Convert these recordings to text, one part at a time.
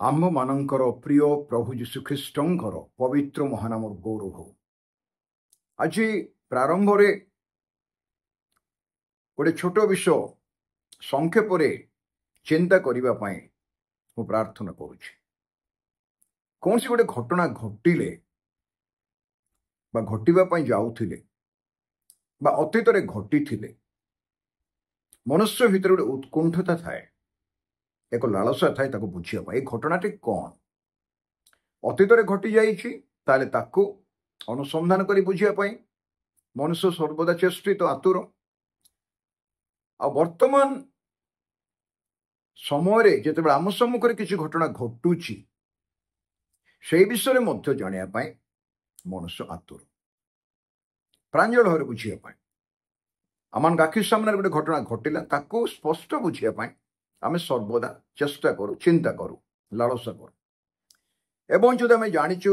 आम्भମାନଙ୍କର ପ୍ରିୟ ପ୍ରଭୁ ଯୀଶୁଖ୍ରୀଷ୍ଟଙ୍କର ପବିତ୍ର ମହାନାମର ଗୌରବ ହେଉ। ଆଜି ପ୍ରାରମ୍ଭରେ ଗୋଟେ ଛୋଟ ବିଷୟ ସଂକ୍ଷେପରେ ଚିନ୍ତା କରିବା ପାଇଁ ମୁଁ ପ୍ରାର୍ଥନା କରୁଛି। କୌଣସି ଗୋଟେ ଘଟଣା ଘଟିଲେ ବା ଘଟିବା ପାଇଁ ଯାଉଥିଲେ ବା ଅତୀତରେ ଘଟିଥିଲେ ମନୁଷ୍ୟ ଭିତରେ ଗୋଟେ ଉତ୍କଣ୍ଠତା ଥାଏ, ଏକ ଲାଳସା ଥାଏ ତାକୁ ବୁଝିବା ପାଇଁ। এই ଘଟଣାଟି କ'ଣ ଅତୀତରେ ଘଟି ଯାଇଛି ତାହେଲେ ତାକୁ ଅନୁସନ୍ଧାନ କରି ବୁଝିବା ପାଇଁ ମନୁଷ୍ୟ ସର୍ବଦା ଚେଷ୍ଟିତ ଆତୁର। ଆଉ ବର୍ତ୍ତମାନ ସମୟରେ ଯେତେବେଳେ ଆମ ସମ୍ମୁଖରେ କିଛି ଘଟଣା ଘଟୁଛି ସେଇ ବିଷୟରେ ମଧ୍ୟ ଜାଣିବା ପାଇଁ ମନୁଷ୍ୟ ଆତୁର, ପ୍ରାଞ୍ଜଳ ଭାବରେ ବୁଝିବା ପାଇଁ। ଆମମାନଙ୍କ ଆଖି ସାମ୍ନାରେ ଗୋଟେ ଘଟଣା ଘଟିଲା, ତାକୁ ସ୍ପଷ୍ଟ ବୁଝିବା ପାଇଁ ଆମେ ସର୍ବଦା ଚେଷ୍ଟା କରୁ, ଚିନ୍ତା କରୁ, ଲାଳସା କରୁ। ଏବଂ ଯଦି ଆମେ ଜାଣିଛୁ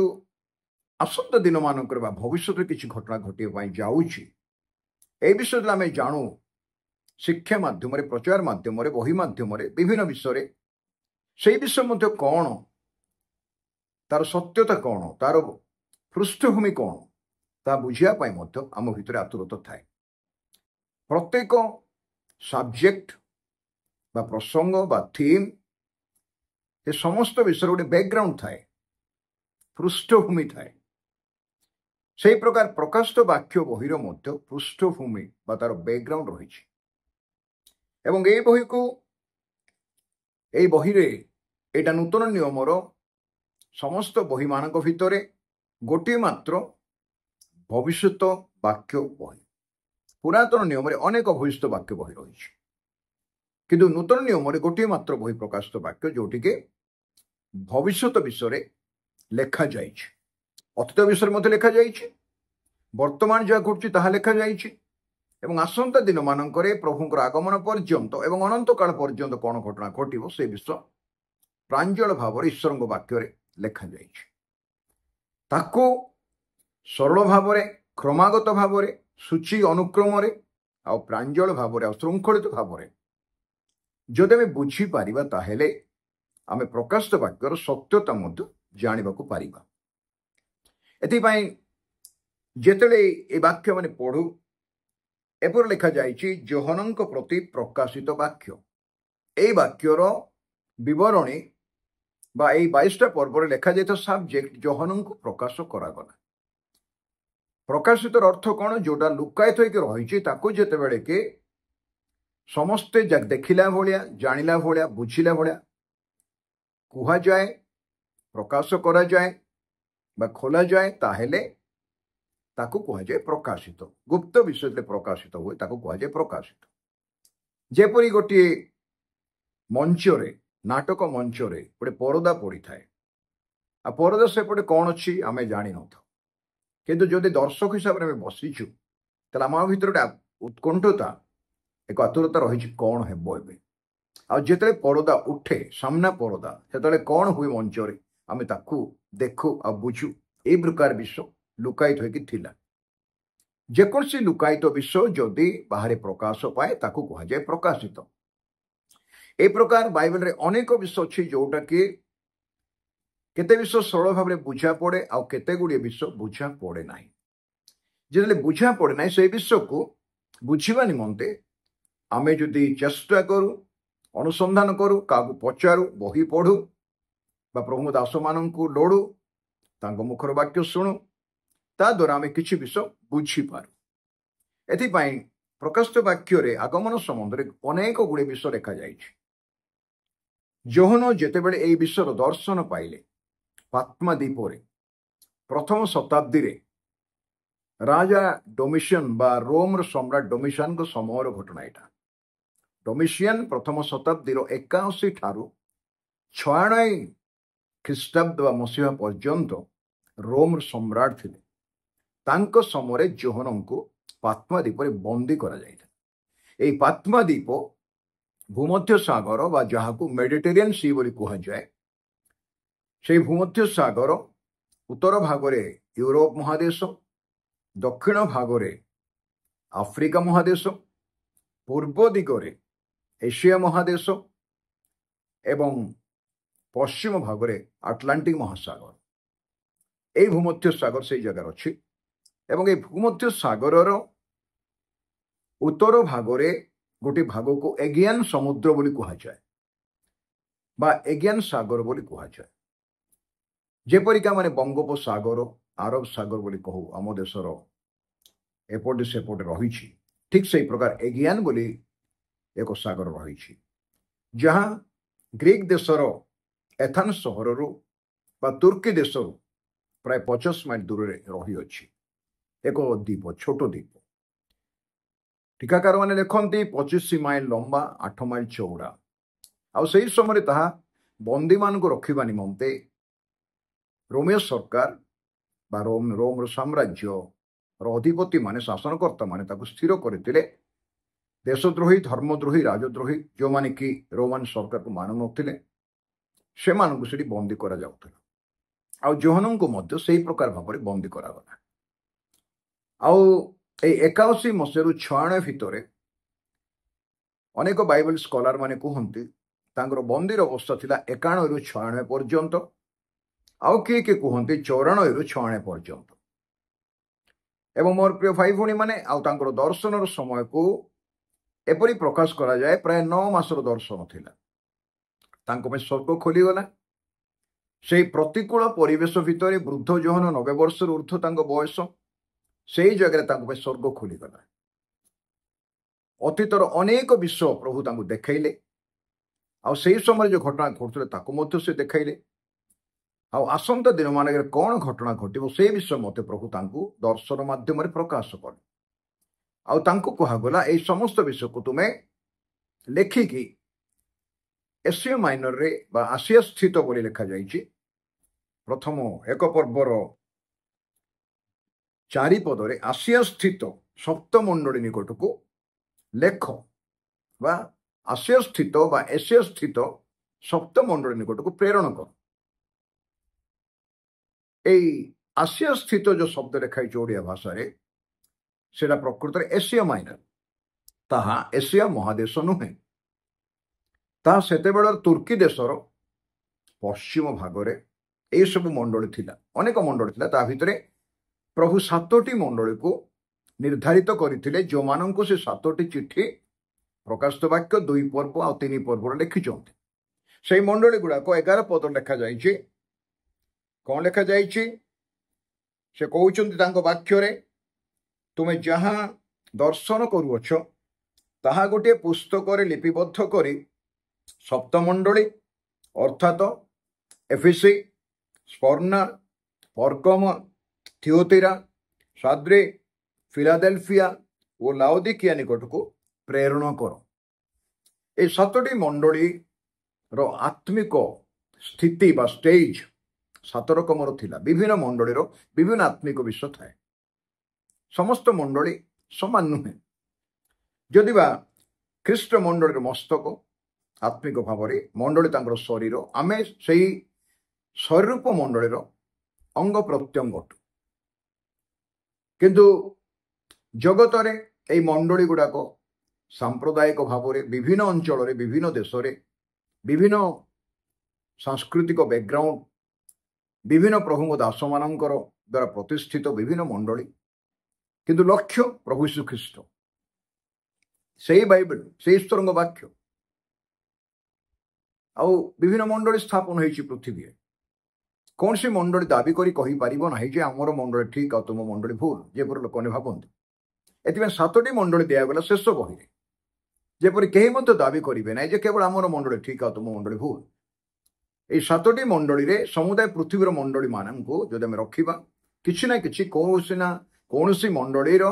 ଆସନ୍ତା ଦିନମାନଙ୍କରେ ବା ଭବିଷ୍ୟତରେ କିଛି ଘଟଣା ଘଟିବା ପାଇଁ ଯାଉଛି, এই ବିଷୟରେ ଆମେ ଜାଣୁ ଶିକ୍ଷା ମାଧ୍ୟମରେ, ପ୍ରଚାର ମାଧ୍ୟମରେ, ବହି ମାଧ୍ୟମରେ, ବିଭିନ୍ନ ବିଷୟରେ। ସେଇ ବିଷୟ ମଧ୍ୟ କ'ଣ, ତାର ସତ୍ୟତା କ'ଣ, ତାର ପୃଷ୍ଠଭୂମି କ'ଣ, ତାହା ବୁଝିବା ପାଇଁ ମଧ୍ୟ ଆମ ଭିତରେ ଆତୁରତା ଥାଏ। ପ୍ରତ୍ୟେକ ସବଜେକ୍ଟ ବା ପ୍ରସଙ୍ଗ ବା ଥିମ୍, ଏ ସମସ୍ତ ବିଷୟରେ ଗୋଟେ ବ୍ୟାକଗ୍ରାଉଣ୍ଡ ଥାଏ, ପୃଷ୍ଠଭୂମି ଥାଏ। ସେହି ପ୍ରକାର ପ୍ରକାଶିତ ବାକ୍ୟ ବହିର ମଧ୍ୟ ପୃଷ୍ଠଭୂମି ବା ତାର ବ୍ୟାକଗ୍ରାଉଣ୍ଡ ରହିଛି। ଏବଂ এই ବହିରେ ଏଇଟା ନୂତନ ନିୟମର ସମସ୍ତ ବହିମାନଙ୍କ ଭିତରେ ଗୋଟିଏ ମାତ୍ର ଭବିଷ୍ୟତ ବାକ୍ୟ ବହି। ପୁରାତନ ନିୟମରେ ଅନେକ ଭବିଷ୍ୟତ ବାକ୍ୟ ବହି ରହିଛି, କିନ୍ତୁ ନୂତନ ନିୟମରେ ଗୋଟିଏ ମାତ୍ର ବହି ପ୍ରକାଶିତ ବାକ୍ୟ ଯେଉଁଠିକି ଭବିଷ୍ୟତ ବିଷୟରେ ଲେଖାଯାଇଛି। ଅତୀତ ବିଷୟରେ ମଧ୍ୟ ଲେଖାଯାଇଛି, ବର୍ତ୍ତମାନ ଯାହା ଘଟୁଛି ତାହା ଲେଖାଯାଇଛି, ଏବଂ ଆସନ୍ତା ଦିନମାନଙ୍କରେ ପ୍ରଭୁଙ୍କର ଆଗମନ ପର୍ଯ୍ୟନ୍ତ ଏବଂ ଅନନ୍ତ କାଳ ପର୍ଯ୍ୟନ୍ତ କ'ଣ ଘଟଣା ଘଟିବ ସେ ବିଷୟ ପ୍ରାଞ୍ଜଳ ଭାବରେ ଈଶ୍ୱରଙ୍କ ବାକ୍ୟରେ ଲେଖାଯାଇଛି। ତାକୁ ସରଳ ଭାବରେ, କ୍ରମାଗତ ଭାବରେ, ସୂଚୀ ଅନୁକ୍ରମରେ ଆଉ ପ୍ରାଞ୍ଜଳ ଭାବରେ ଆଉ ଶୃଙ୍ଖଳିତ ଭାବରେ ଯଦି ଆମେ ବୁଝିପାରିବା ତାହେଲେ ଆମେ ପ୍ରକାଶିତ ବାକ୍ୟର ସତ୍ୟତା ମଧ୍ୟ ଜାଣିବାକୁ ପାରିବା। ଏଥିପାଇଁ ଯେତେବେଳେ ଏ ବାକ୍ୟ ମାନେ ପଢୁ, ଏପରି ଲେଖାଯାଇଛି ଯୋହନଙ୍କ ପ୍ରତି ପ୍ରକାଶିତ ବାକ୍ୟ। এই ବାକ୍ୟର ବିବରଣୀ ବା এই 22ଟା ପର୍ବରେ ଲେଖାଯାଇଥିବା ସବଜେକ୍ଟ ଯୋହନଙ୍କୁ ପ୍ରକାଶ କରାଗଲା। ପ୍ରକାଶିତର ଅର୍ଥ କ'ଣ? ଯୋଉଟା ଲୁକାୟିତ ହୋଇକି ରହିଛି ତାକୁ ଯେତେବେଳେ କି ସମସ୍ତେ ଦେଖିଲା ଭଳିଆ, ଜାଣିଲା ଭଳିଆ, ବୁଝିଲା ଭଳିଆ କୁହାଯାଏ, ପ୍ରକାଶ କରାଯାଏ ବା ଖୋଲାଯାଏ, ତାହେଲେ ତାକୁ କୁହାଯାଏ ପ୍ରକାଶିତ। ଗୁପ୍ତ ବିଷୟ ଯେତେବେଳେ ପ୍ରକାଶିତ ହୁଏ ତାକୁ କୁହାଯାଏ ପ୍ରକାଶିତ। ଯେପରି ଗୋଟିଏ ମଞ୍ଚରେ, ନାଟକ ମଞ୍ଚରେ ଗୋଟେ ପରଦା ପଡ଼ିଥାଏ, ଆଉ ପରଦା ସେପଟେ କ'ଣ ଅଛି ଆମେ ଜାଣିନଥାଉ, କିନ୍ତୁ ଯଦି ଦର୍ଶକ ହିସାବରେ ଆମେ ବସିଛୁ ତାହେଲେ ଆମ ଭିତରେ ଗୋଟେ ଉତ୍କଣ୍ଠତା, ଏକ ଆତୁରତା ରହିଛି କ'ଣ ହେବ ଏବେ। ଆଉ ଯେତେବେଳେ ପରଦା ଉଠେ, ସାମ୍ନା ପରଦା, ସେତେବେଳେ କ'ଣ ହୁଏ ମଞ୍ଚରେ ଆମେ ତାକୁ ଦେଖୁ ଆଉ ବୁଝୁ। এই ପ୍ରକାର ବିଷୟ ଲୁକାୟିତ ହୋଇକି ଥିଲା। ଯେକୌଣସି ଲୁକାୟିତ ବିଷୟ ଯଦି ବାହାରେ ପ୍ରକାଶ ପାଏ ତାକୁ କୁହାଯାଏ ପ୍ରକାଶିତ। এই ପ୍ରକାର ବାଇବେଲରେ ଅନେକ ବିଷୟ ଅଛି ଯୋଉଟାକି କେତେ ବିଷୟ ସରଳ ଭାବରେ ବୁଝା ପଡ଼େ ଆଉ କେତେ ଗୁଡ଼ିଏ ବିଷୟ ବୁଝା ପଡ଼େ ନାହିଁ। ଯେତେବେଳେ ବୁଝା ପଡ଼େ ନାହିଁ ସେଇ ବିଷୟକୁ ବୁଝିବା ନିମନ୍ତେ ଆମେ ଯଦି ଚେଷ୍ଟା କରୁ, ଅନୁସନ୍ଧାନ କରୁ, କାହାକୁ ପଚାରୁ, ବହି ପଢ଼ୁ ବା ପ୍ରଭୁଙ୍କ ଦାସମାନଙ୍କୁ ଲୋଡ଼ୁ, ତାଙ୍କ ମୁଖର ବାକ୍ୟ ଶୁଣୁ, ତା ଦ୍ୱାରା ଆମେ କିଛି ବିଷୟ ବୁଝିପାରୁ। ଏଥିପାଇଁ ପ୍ରକାଶିତ ବାକ୍ୟରେ ଆଗମନ ସମ୍ବନ୍ଧରେ ଅନେକ ଗୁଡ଼ିଏ ବିଷୟ ଲେଖାଯାଇଛି। ଯୋହନ ଯେତେବେଳେ ଏହି ବିଷୟର ଦର୍ଶନ ପାଇଲେ ପାତ୍ମା ଦ୍ୱୀପରେ ପ୍ରଥମ ଶତାବ୍ଦୀରେ ରାଜା ଡୋମିସିୟନ ବା ରୋମର ସମ୍ରାଟ ଡୋମିସିୟନଙ୍କ ସମୟର ଘଟଣା ଏଇଟା। ଡୋମିସିୟନ ପ୍ରଥମ ଶତାବ୍ଦୀର 81 ଠାରୁ 96 ଖ୍ରୀଷ୍ଟାବ୍ଦ ବା ମସିହା ପର୍ଯ୍ୟନ୍ତ ରୋମର ସମ୍ରାଟ ଥିଲେ। ତାଙ୍କ ସମୟରେ ଯୋହନଙ୍କୁ ପାତ୍ମା ଦ୍ୱୀପରେ ବନ୍ଦୀ କରାଯାଇଥିଲା। ଏହି ପାତ୍ମା ଦ୍ୱୀପ ଭୂମଧ୍ୟ ସାଗର ବା ଯାହାକୁ ମେଡିଟେରିଆନ୍ ସି ବୋଲି କୁହାଯାଏ, ସେହି ଭୂମଧ୍ୟ ସାଗର ଉତ୍ତର ଭାଗରେ ୟୁରୋପ ମହାଦେଶ, ଦକ୍ଷିଣ ଭାଗରେ ଆଫ୍ରିକା ମହାଦେଶ, ପୂର୍ବ ଦିଗରେ ଏସିଆ ମହାଦେଶ ଏବଂ पश्चिम भागरे आटलांटिक महासागर এই ভূমধ্য সাগর সেই জায়গার ଅଛି এবং এই ভূমধ্য সাগরর উত্তর ভাগরে গোটি ভাগକୁ এগিয়ান সমুদ্র বলি কুହାଯାଏ বা এগিয়ান সাগর বলি কুହାଯାଏ। যেপরিকা মানে বঙ্গোপসাগর আরব সাগর বলি কহু ଆମ ଦେଶର ଏପଟେ ସେପଟେ ରହିଛି ଠିକ୍ ସେଇ ପ୍ରକାର ଏଗିଆନ ବୋଲି ଏକ ସାଗର ରହିଛି ଯାହା ଗ୍ରୀକ ଦେଶର ଏଥାନ୍ସ ସହରରୁ ବା ତୁର୍କୀ ଦେଶରୁ ପ୍ରାୟ 50 ମାଇଲ ଦୂରରେ ରହିଅଛି। ଏକ ଦ୍ୱୀପ, ଛୋଟ ଦ୍ୱୀପ। ଟିକାକାରମାନେ ଲେଖନ୍ତି 25 ମାଇଲ ଲମ୍ବା, 8 ମାଇଲ ଚଉଡ଼ା। ଆଉ ସେହି ସମୟରେ ତାହା ବନ୍ଦୀମାନଙ୍କୁ ରଖିବା ନିମନ୍ତେ ରୋମୀୟ ସରକାର ବା ରୋମର ସାମ୍ରାଜ୍ୟର ଅଧିପତିମାନେ ଶାସନକର୍ତ୍ତାମାନେ ତାକୁ ସ୍ଥିର କରିଥିଲେ। ଦେଶଦ୍ରୋହୀ, ଧର୍ମଦ୍ରୋହୀ, ରାଜଦ୍ରୋହୀ ଯେଉଁମାନେ କି ରୋମାନ ସରକାରକୁ ମାନୁନଥିଲେ ସେମାନଙ୍କୁ ସେଠି ବନ୍ଦୀ କରାଯାଉଥିଲା। ଆଉ ଯୋହନଙ୍କୁ ମଧ୍ୟ ସେହି ପ୍ରକାର ଭାବରେ ବନ୍ଦୀ କରାଗଲା। ଆଉ এই 81 ମସିହାରୁ 96 ଭିତରେ ଅନେକ ବାଇବେଲ ସ୍କଲାର ମାନେ କୁହନ୍ତି ତାଙ୍କର ବନ୍ଦୀର ଅବସ୍ଥା ଥିଲା 91ରୁ 96 ପର୍ଯ୍ୟନ୍ତ। ଆଉ କିଏ କିଏ କୁହନ୍ତି 94ରୁ 96 ପର୍ଯ୍ୟନ୍ତ। ଏବଂ ମୋର ପ୍ରିୟ ଭାଇ ଭଉଣୀମାନେ, ଆଉ ତାଙ୍କର ଦର୍ଶନର ସମୟକୁ ଏପରି ପ୍ରକାଶ କରାଯାଏ ପ୍ରାୟ 9 ମାସର ଦର୍ଶନ ଥିଲା। ତାଙ୍କ ପାଇଁ ସ୍ୱର୍ଗ ଖୋଲିଗଲା। ସେହି ପ୍ରତିକୂଳ ପରିବେଶ ଭିତରେ ବୃଦ୍ଧ ଯୋହନ 90 ବର୍ଷରୁ ଉର୍ଦ୍ଧ୍ୱ ତାଙ୍କ ବୟସ, ସେହି ଜାଗାରେ ତାଙ୍କ ପାଇଁ ସ୍ୱର୍ଗ ଖୋଲିଗଲା। ଅତୀତର ଅନେକ ବିଷୟ ପ୍ରଭୁ ତାଙ୍କୁ ଦେଖାଇଲେ। ଆଉ ସେହି ସମୟରେ ଯେଉଁ ଘଟଣା ଘଟୁଥିଲା ତାକୁ ମଧ୍ୟ ସେ ଦେଖାଇଲେ। ଆଉ ଆସନ୍ତା ଦିନମାନଙ୍କରେ କ'ଣ ଘଟଣା ଘଟିବ ସେ ବିଷୟ ମୋତେ ପ୍ରଭୁ ତାଙ୍କୁ ଦର୍ଶନ ମାଧ୍ୟମରେ ପ୍ରକାଶ କଲେ। ଆଉ ତାଙ୍କୁ କୁହାଗଲା ଏହି ସମସ୍ତ ବିଷୟକୁ ତୁମେ ଲେଖିକି ଏସିଆ ମାଇନରରେ ବା ଆସିଆ ସ୍ଥିତ ବୋଲି ଲେଖାଯାଇଛି ପ୍ରଥମ ଏକ ପର୍ବର 4 ପଦରେ ଆସିଆ ସ୍ଥିତ ସପ୍ତମଣ୍ଡଳୀ ନିକଟକୁ ଲେଖ ବା ଆସିଆ ସ୍ଥିତ ବା ଏସିଆ ସ୍ଥିତ ସପ୍ତମଣ୍ଡଳୀ ନିକଟକୁ ପ୍ରେରଣ କର। এই ଆସିଆ ସ୍ଥିତ ଯେଉଁ ଶବ୍ଦ ଲେଖାଯାଇଛି ଓଡ଼ିଆ ଭାଷାରେ ସେଟା ପ୍ରକୃତରେ ଏସିଆ ମାଇନର, ତାହା ଏସିଆ ମହାଦେଶ ନୁହେଁ। ତାହା ସେତେବେଳର ତୁର୍କୀ ଦେଶର ପଶ୍ଚିମ ଭାଗରେ ଏହିସବୁ ମଣ୍ଡଳୀ ଥିଲା। ଅନେକ ମଣ୍ଡଳୀ ଥିଲା। ତା ଭିତରେ ପ୍ରଭୁ 7ଟି ମଣ୍ଡଳୀକୁ ନିର୍ଦ୍ଧାରିତ କରିଥିଲେ, ଯେଉଁମାନଙ୍କୁ ସେ 7ଟି ଚିଠି ପ୍ରକାଶିତ ବାକ୍ୟ 2 ପର୍ବ ଆଉ 3 ପର୍ବରେ ଲେଖିଛନ୍ତି। ସେହି ମଣ୍ଡଳୀ ଗୁଡ଼ାକ 11 ପଦ ଲେଖାଯାଇଛି। କ'ଣ ଲେଖାଯାଇଛି? ସେ କହୁଛନ୍ତି ତାଙ୍କ ବାକ୍ୟରେ, ତୁମେ ଯାହା ଦର୍ଶନ କରୁଅଛ ତାହା ଗୋଟିଏ ପୁସ୍ତକରେ ଲିପିବଦ୍ଧ କରି ସପ୍ତମଣ୍ଡଳୀ ଅର୍ଥାତ ଏଫେସୀ, ସ୍ମର୍ଣ୍ଣା, ପର୍ଗମ, ଥିଓତିରା, ସାର୍ଦି, ଫିଲାଦେଲଫିଆ ଓ ଲାଉଦିକିଆ ନିକଟକୁ ପ୍ରେରଣ କର। ଏହି 7ଟି ମଣ୍ଡଳୀର ଆତ୍ମିକ ସ୍ଥିତି ବା ଷ୍ଟେଜ 7 ରକମର ଥିଲା। ବିଭିନ୍ନ ମଣ୍ଡଳୀର ବିଭିନ୍ନ ଆତ୍ମିକ ବିଷୟ ଥାଏ। ସମସ୍ତ ମଣ୍ଡଳୀ ସମାନ ନୁହେଁ। ଯଦିବା ଖ୍ରୀଷ୍ଟ ମଣ୍ଡଳୀର ମସ୍ତକ ଆତ୍ମିକ ଭାବରେ, ମଣ୍ଡଳୀ ତାଙ୍କର ଶରୀର, ଆମେ ସେହି ଶରୀରୂପ ମଣ୍ଡଳୀର ଅଙ୍ଗ ପ୍ରତ୍ୟଙ୍ଗ ଅଟୁ। କିନ୍ତୁ ଜଗତରେ ଏହି ମଣ୍ଡଳୀ ଗୁଡ଼ାକ ସାମ୍ପ୍ରଦାୟିକ ଭାବରେ ବିଭିନ୍ନ ଅଞ୍ଚଳରେ, ବିଭିନ୍ନ ଦେଶରେ, ବିଭିନ୍ନ ସାଂସ୍କୃତିକ ବ୍ୟାକଗ୍ରାଉଣ୍ଡ, ବିଭିନ୍ନ ପ୍ରଭୁଙ୍କ ଦାସମାନଙ୍କର ଦ୍ୱାରା ପ୍ରତିଷ୍ଠିତ ବିଭିନ୍ନ ମଣ୍ଡଳୀ। କିନ୍ତୁ ଲକ୍ଷ୍ୟ ପ୍ରଭୁ ଯୀଶୁ ଖ୍ରୀଷ୍ଟ, ସେହି ବାଇବେଲ, ସେହି ଈଶ୍ୱରଙ୍କ ବାକ୍ୟ। ଆଉ ବିଭିନ୍ନ ମଣ୍ଡଳୀ ସ୍ଥାପନ ହୋଇଛି ପୃଥିବୀରେ। କୌଣସି ମଣ୍ଡଳୀ ଦାବି କରି କହିପାରିବ ନାହିଁ ଯେ ଆମର ମଣ୍ଡଳୀ ଠିକ୍ ଆଉ ତୁମ ମଣ୍ଡଳୀ ଭୁଲ, ଯେପରି ଲୋକମାନେ ଭାବନ୍ତି। ଏଥିପାଇଁ 7ଟି ମଣ୍ଡଳୀ ଦିଆଗଲା ଶେଷ ବହିରେ, ଯେପରି କେହି ମଧ୍ୟ ଦାବି କରିବେ ନାହିଁ ଯେ କେବଳ ଆମର ମଣ୍ଡଳୀ ଠିକ୍ ଆଉ ତୁମ ମଣ୍ଡଳୀ ଭୁଲ। ଏହି 7ଟି ମଣ୍ଡଳୀରେ ସମୁଦାୟ ପୃଥିବୀର ମଣ୍ଡଳୀମାନଙ୍କୁ ଯଦି ଆମେ ରଖିବା, କିଛି ନା କିଛି କୌଣସି ମଣ୍ଡଳୀର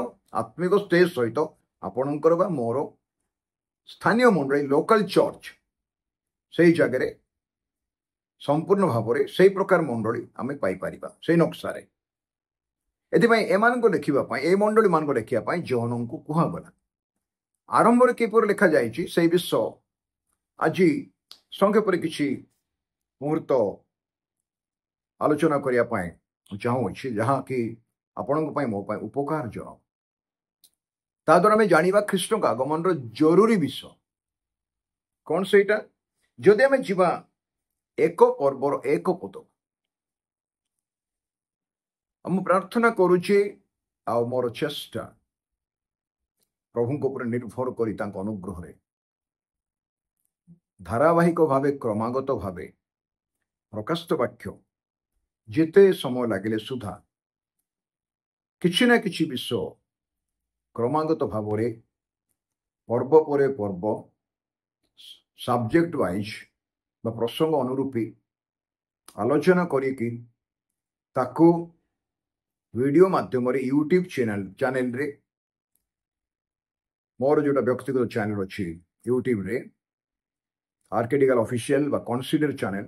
ଆତ୍ମିକ ଷ୍ଟେଜ ସହିତ ଆପଣଙ୍କର ବା ମୋର ସ୍ଥାନୀୟ ମଣ୍ଡଳୀ, ଲୋକାଲ ଚର୍ଚ୍ଚ, ସେହି ଜାଗାରେ ସମ୍ପୂର୍ଣ୍ଣ ଭାବରେ ସେହି ପ୍ରକାର ମଣ୍ଡଳୀ ଆମେ ପାଇପାରିବା ସେହି ନକ୍ସାରେ। ଏଥିପାଇଁ ଏମାନଙ୍କୁ ଲେଖିବା ପାଇଁ, ଏହି ମଣ୍ଡଳୀମାନଙ୍କୁ ଲେଖିବା ପାଇଁ ଯୋହନଙ୍କୁ କୁହାଗଲା। ଆରମ୍ଭରେ କିପରି ଲେଖାଯାଇଛି ସେହି ବିଷୟ ଆଜି ସଂକ୍ଷେପରେ କିଛି ମୁହୂର୍ତ୍ତ ଆଲୋଚନା କରିବା ପାଇଁ ଚାହୁଁଅଛି, ଯାହାକି ଆପଣଙ୍କ ପାଇଁ, ମୋ ପାଇଁ ଉପକାର ଜଣକ। ତାଦ୍ୱାରା ଆମେ ଜାଣିବା ଖ୍ରୀଷ୍ଟଙ୍କ ଆଗମନର ଜରୁରୀ ବିଷୟ କ'ଣ ସେଇଟା। ଯଦି ଆମେ ଯିବା ଏକ ପର୍ବର ଏକ ପଦ ମୁଁ ପ୍ରାର୍ଥନା କରୁଛି ଆଉ ମୋର ଚେଷ୍ଟା ପ୍ରଭୁଙ୍କ ଉପରେ ନିର୍ଭର କରି ତାଙ୍କ ଅନୁଗ୍ରହରେ ଧାରାବାହିକ ଭାବେ କ୍ରମାଗତ ଭାବେ ପ୍ରକାଶିତ ବାକ୍ୟ ଯେତେ ସମୟ ଲାଗିଲେ ସୁଦ୍ଧା କିଛି ନା କିଛି ବିଷୟ କ୍ରମାଗତ ଭାବରେ ପର୍ବ ପରେ ପର୍ବ ସବଜେକ୍ଟ ୱାଇଜ୍ ବା ପ୍ରସଙ୍ଗ ଅନୁରୂପୀ ଆଲୋଚନା କରିକି ତାକୁ ଭିଡ଼ିଓ ମାଧ୍ୟମରେ ୟୁଟ୍ୟୁବ ଚ୍ୟାନେଲରେ ମୋର ଯେଉଁଟା ବ୍ୟକ୍ତିଗତ ଚ୍ୟାନେଲ ଅଛି ୟୁଟ୍ୟୁବରେ ଆର୍କେଡିକାଲ ଅଫିସିଆଲ ବା କନସିଡର ଚ୍ୟାନେଲ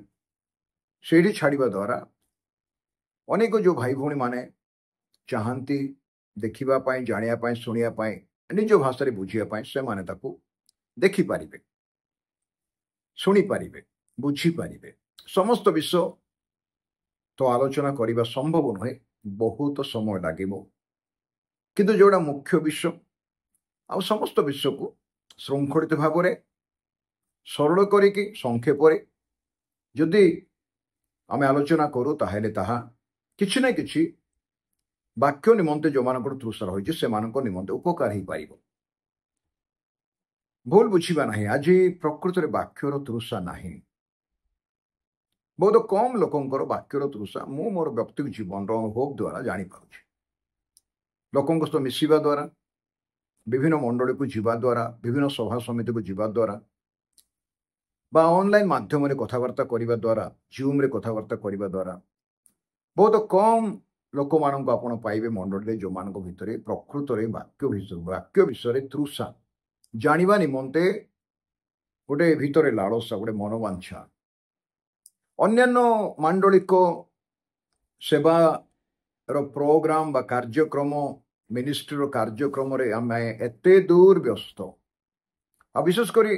ସେଇଠି ଛାଡ଼ିବା ଦ୍ୱାରା ଅନେକ ଯେଉଁ ଭାଇ ଭଉଣୀମାନେ ଚାହାନ୍ତି ଦେଖିବା ପାଇଁ ଜାଣିବା ପାଇଁ ଶୁଣିବା ପାଇଁ ନିଜ ଭାଷାରେ ବୁଝିବା ପାଇଁ ସେମାନେ ତାକୁ ଦେଖିପାରିବେ ଶୁଣିପାରିବେ ବୁଝିପାରିବେ ସମସ୍ତ ବିଷୟ ତ ଆଲୋଚନା କରିବା ସମ୍ଭବ ନୁହେଁ ବହୁତ ସମୟ ଲାଗିବ କିନ୍ତୁ ଯେଉଁଟା ମୁଖ୍ୟ ବିଷୟ ଆଉ ସମସ୍ତ ବିଷୟକୁ ଶୃଙ୍ଖଳିତ ଭାବରେ ସରଳ କରିକି ସଂକ୍ଷେପରେ ଯଦି ଆମେ ଆଲୋଚନା କରୁ ତାହେଲେ ତାହା କିଛି ନା କିଛି ବାକ୍ୟ ନିମନ୍ତେ ଯେଉଁମାନଙ୍କର ତୃଷା ରହିଛି ସେମାନଙ୍କ ନିମନ୍ତେ ଉପକାର ହେଇପାରିବ ଭୁଲ ବୁଝିବା ନାହିଁ ଆଜି ପ୍ରକୃତରେ ବାକ୍ୟର ତୃଷା ନାହିଁ ବହୁତ କମ୍ ଲୋକଙ୍କର ବାକ୍ୟର ତୃଷା ମୁଁ ମୋର ବ୍ୟକ୍ତିଗତ ଜୀବନର ଅନୁଭବ ଦ୍ୱାରା ଜାଣିପାରୁଛି ଲୋକଙ୍କ ସହ ମିଶିବା ଦ୍ୱାରା ବିଭିନ୍ନ ମଣ୍ଡଳୀକୁ ଯିବା ଦ୍ୱାରା ବିଭିନ୍ନ ସଭା ସମିତିକୁ ଯିବା ଦ୍ୱାରା ବା ଅନଲାଇନ୍ ମାଧ୍ୟମରେ କଥାବାର୍ତ୍ତା କରିବା ଦ୍ୱାରା ଜୁମ୍ରେ କଥାବାର୍ତ୍ତା କରିବା ଦ୍ୱାରା ବହୁତ କମ୍ ଲୋକମାନଙ୍କୁ ଆପଣ ପାଇବେ ମଣ୍ଡଳୀରେ ଯେଉଁମାନଙ୍କ ଭିତରେ ପ୍ରକୃତରେ ବାକ୍ୟ ବିଷୟରେ ତୃଷା ଜାଣିବା ନିମନ୍ତେ ଗୋଟେ ଭିତରେ ଲାଳସା ଗୋଟେ ମନୋବାଞ୍ଛା ଅନ୍ୟାନ୍ୟ ମାଣ୍ଡଳିକ ସେବାର ପ୍ରୋଗ୍ରାମ ବା କାର୍ଯ୍ୟକ୍ରମ ମିନିଷ୍ଟ୍ରିର କାର୍ଯ୍ୟକ୍ରମରେ ଆମେ ଏତେ ଦୂର ବ୍ୟସ୍ତ ଆଉ ବିଶେଷ କରି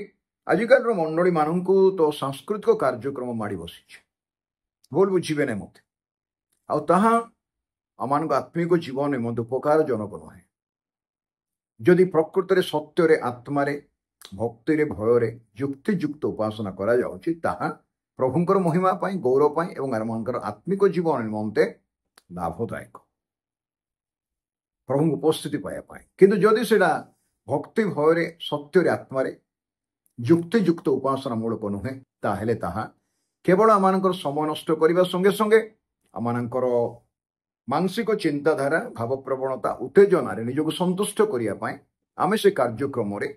ଆଜିକାଲିର ମଣ୍ଡଳୀମାନଙ୍କୁ ତ ସାଂସ୍କୃତିକ କାର୍ଯ୍ୟକ୍ରମ ମାଡ଼ି ବସିଛି ଭୁଲ ବୁଝିବେ ନାହିଁ ମୋତେ ଆଉ ତାହା ଆମମାନଙ୍କ ଆତ୍ମିକ ଜୀବନ ନିମନ୍ତେ ଉପକାରଜନକ ନୁହେଁ ଯଦି ପ୍ରକୃତରେ ସତ୍ୟରେ ଆତ୍ମାରେ ଭକ୍ତିରେ ଭୟରେ ଯୁକ୍ତିଯୁକ୍ତ ଉପାସନା କରାଯାଉଛି ତାହା ପ୍ରଭୁଙ୍କର ମହିମା ପାଇଁ ଗୌରବ ପାଇଁ ଏବଂ ଆମମାନଙ୍କର ଆତ୍ମିକ ଜୀବନ ନିମନ୍ତେ ଲାଭଦାୟକ ପ୍ରଭୁଙ୍କ ଉପସ୍ଥିତି ପାଇବା ପାଇଁ କିନ୍ତୁ ଯଦି ସେଇଟା ଭକ୍ତି ଭୟରେ ସତ୍ୟରେ ଆତ୍ମାରେ ଯୁକ୍ତିଯୁକ୍ତ ଉପାସନା ମୂଳକ ନୁହେଁ ତାହେଲେ ତାହା କେବଳ ଆମମାନଙ୍କର ସମୟ ନଷ୍ଟ କରିବା ସଙ୍ଗେ ସଙ୍ଗେ ଆମମାନଙ୍କର ମାନସିକ ଚିନ୍ତାଧାରା ଭାବପ୍ରବଣତା ଉତ୍ତେଜନାରେ ନିଜକୁ ସନ୍ତୁଷ୍ଟ କରିବା ପାଇଁ ଆମେ ସେ କାର୍ଯ୍ୟକ୍ରମରେ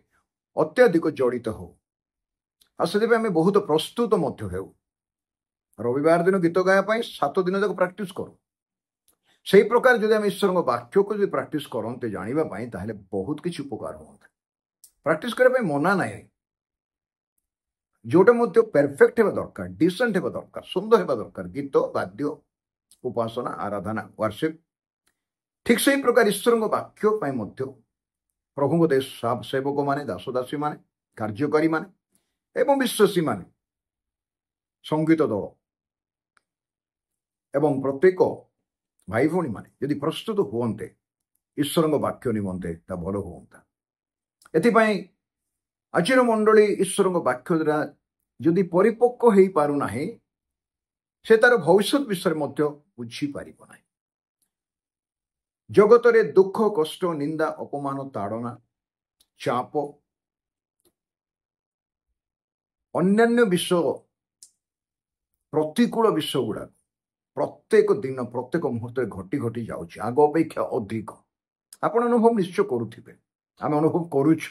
ଅତ୍ୟଧିକ ଜଡ଼ିତ ହେଉ ଆଉ ସେଥିପାଇଁ ଆମେ ବହୁତ ପ୍ରସ୍ତୁତ ମଧ୍ୟ ହେଉ ରବିବାର ଦିନ ଗୀତ ଗାଇବା ପାଇଁ 7 ଦିନ ଯାକ ପ୍ରାକ୍ଟିସ୍ କରୁ ସେହି ପ୍ରକାର ଯଦି ଆମେ ଈଶ୍ୱରଙ୍କ ବାକ୍ୟକୁ ଯଦି ପ୍ରାକ୍ଟିସ୍ କରନ୍ତେ ଜାଣିବା ପାଇଁ ତାହେଲେ ବହୁତ କିଛି ଉପକାର ହୁଅନ୍ତା ପ୍ରାକ୍ଟିସ୍ କରିବା ପାଇଁ ମନା ନାହିଁ ଯେଉଁଟା ମଧ୍ୟ ପରଫେକ୍ଟ ହେବା ଦରକାର ଡିସେଣ୍ଟ ହେବା ଦରକାର ସୁନ୍ଦର ହେବା ଦରକାର ଗୀତ ବାଦ୍ୟ ଉପାସନା ଆରାଧନା ୱାର୍ସିପ୍ ଠିକ୍ ସେହି ପ୍ରକାର ଈଶ୍ୱରଙ୍କ ବାକ୍ୟ ପାଇଁ ମଧ୍ୟ ପ୍ରଭୁଙ୍କ ସେବକମାନେ ଦାସଦାସୀମାନେ କାର୍ଯ୍ୟକାରୀମାନେ ଏବଂ ବିଶ୍ୱାସୀମାନେ ସଙ୍ଗୀତ ଦଳ ଏବଂ ପ୍ରତ୍ୟେକ ଭାଇ ଭଉଣୀମାନେ ଯଦି ପ୍ରସ୍ତୁତ ହୁଅନ୍ତେ ଈଶ୍ୱରଙ୍କ ବାକ୍ୟ ନିମନ୍ତେ ତାହା ଭଲ ହୁଅନ୍ତା ଏଥିପାଇଁ ଆଜିର ମଣ୍ଡଳୀ ଈଶ୍ୱରଙ୍କ ବାକ୍ୟ ଦ୍ୱାରା ଯଦି ପରିପକ୍ୱ ହେଇପାରୁନାହିଁ ସେ ତାର ଭବିଷ୍ୟତ ବିଷୟରେ ମଧ୍ୟ ବୁଝିପାରିବ ନାହିଁ ଜଗତରେ ଦୁଃଖ କଷ୍ଟ ନିନ୍ଦା ଅପମାନ ତାଡ଼ନା ଚାପ ଅନ୍ୟାନ୍ୟ ବିଷୟ ପ୍ରତିକୂଳ ବିଷୟ ଗୁଡ଼ାକ ପ୍ରତ୍ୟେକ ଦିନ ପ୍ରତ୍ୟେକ ମୁହୂର୍ତ୍ତରେ ଘଟି ଘଟି ଯାଉଛି ଆଗ ଅପେକ୍ଷା ଅଧିକ ଆପଣ ଅନୁଭବ ନିଶ୍ଚୟ କରୁଥିବେ ଆମେ ଅନୁଭବ କରୁଛୁ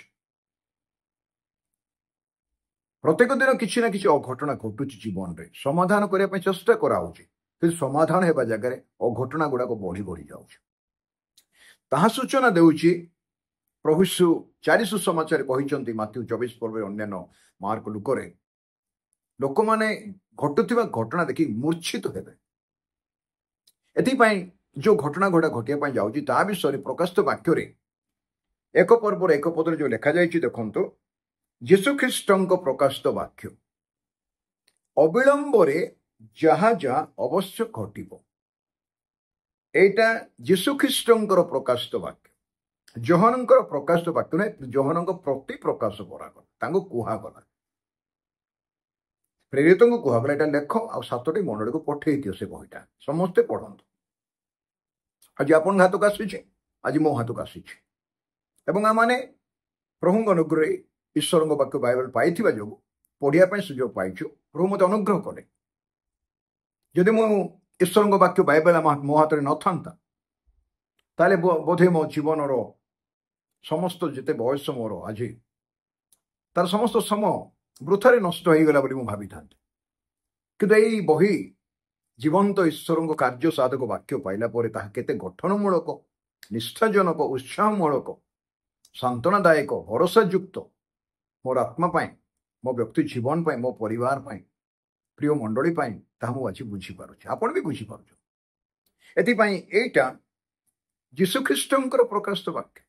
ପ୍ରତ୍ୟେକ ଦିନ କିଛି ନା କିଛି ଅଘଟଣା ଘଟୁଛି ଜୀବନରେ ସମାଧାନ କରିବା ପାଇଁ ଚେଷ୍ଟା କରାହେଉଛି କିନ୍ତୁ ସମାଧାନ ହେବା ଜାଗାରେ ଅଘଟଣା ଗୁଡ଼ାକ ବଢ଼ି ବଢ଼ି ଯାଉଛି ତାହା ସୂଚନା ଦେଉଛି ପ୍ରଭୁ ଯୀଶୁ 4 ସୁସମାଚାର କହିଛନ୍ତି ମାଥ୍ୟୁ 24 ପର୍ବରେ ଅନ୍ୟାନ୍ୟ ମାର୍କ ଲୁକରେ ଲୋକମାନେ ଘଟୁଥିବା ଘଟଣା ଦେଖି ମୂର୍ଚ୍ଛିତ ହେବେ ଏଥିପାଇଁ ଯେଉଁ ଘଟଣା ଘଟିବା ପାଇଁ ଯାଉଛି ତା ବିଷୟରେ ପ୍ରକାଶିତ ବାକ୍ୟରେ ଏକ ପର୍ବର ଏକ ପଦରେ ଯେଉଁ ଲେଖାଯାଇଛି ଦେଖନ୍ତୁ ଯୀଶୁଖ୍ରୀଷ୍ଟଙ୍କ ପ୍ରକାଶିତ ବାକ୍ୟ ଅବିଳମ୍ବରେ ଯାହା ଯାହା ଅବଶ୍ୟ ଘଟିବ ଏଇଟା ଯୀଶୁଖ୍ରୀଷ୍ଟଙ୍କର ପ୍ରକାଶିତ ବାକ୍ୟ ଯୋହାନଙ୍କର ପ୍ରକାଶିତ ବାକ୍ୟ ନୁହେଁ ଯୋହାନଙ୍କ ପ୍ରତି ପ୍ରକାଶ କରାଗଲା ତାଙ୍କୁ କୁହାଗଲା ପ୍ରେରିତଙ୍କୁ କୁହାଗଲା ଏଇଟା ଲେଖ ଆଉ 7ଟି ମଣ୍ଡଳୀକୁ ପଠେଇ ଦିଅ ସେ ବହିଟା ସମସ୍ତେ ପଢ଼ନ୍ତୁ। ଆଜି ଆପଣଙ୍କ ହାତକୁ ଆସିଛି, ଆଜି ମୋ ହାତକୁ ଆସିଛି ଏବଂ ଆମମାନେ ପ୍ରଭୁଙ୍କ ଅନୁଗ୍ରହରେ ଈଶ୍ୱରଙ୍କ ବାକ୍ୟ ବାଇବେଲ ପାଇଥିବା ଯୋଗୁଁ ପଢ଼ିବା ପାଇଁ ସୁଯୋଗ ପାଇଛୁ। ପ୍ରଭୁ ମୋତେ ଅନୁଗ୍ରହ କଲେ। ଯଦି ମୁଁ ଈଶ୍ୱରଙ୍କ ବାକ୍ୟ ବାଇବେଲ ମୋ ହାତରେ ନଥାନ୍ତା ତାହେଲେ ବୋଧେ ମୋ ଜୀବନର ସମସ୍ତ ଯେତେ ବୟସ ମୋର ଆଜି ତାର ସମସ୍ତ ସମୟ ବୃଥାରେ ନଷ୍ଟ ହୋଇଗଲା ବୋଲି ମୁଁ ଭାବିଥାନ୍ତି। କିନ୍ତୁ ଏଇ ବହି ଜୀବନ୍ତ ଈଶ୍ୱରଙ୍କ କାର୍ଯ୍ୟ ସାଧକ ବାକ୍ୟ ପାଇଲା ପରେ ତାହା କେତେ ଗଠନମୂଳକ, ନିଷ୍ଠାଜନକ, ଉତ୍ସାହମୂଳକ, ସାନ୍ତ୍ୱନାଦାୟକ, ଭରସାଯୁକ୍ତ ମୋର ଆତ୍ମା ପାଇଁ, ମୋ ବ୍ୟକ୍ତି ଜୀବନ ପାଇଁ, ମୋ ପରିବାର ପାଇଁ, ପ୍ରିୟ ମଣ୍ଡଳୀ ପାଇଁ, ତାହା ମୁଁ ଆଜି ବୁଝିପାରୁଛି, ଆପଣ ବି ବୁଝିପାରୁଛୁ। ଏଥିପାଇଁ ଏଇଟା ଯୀଶୁଖ୍ରୀଷ୍ଟଙ୍କର ପ୍ରକାଶିତ ବାକ୍ୟ।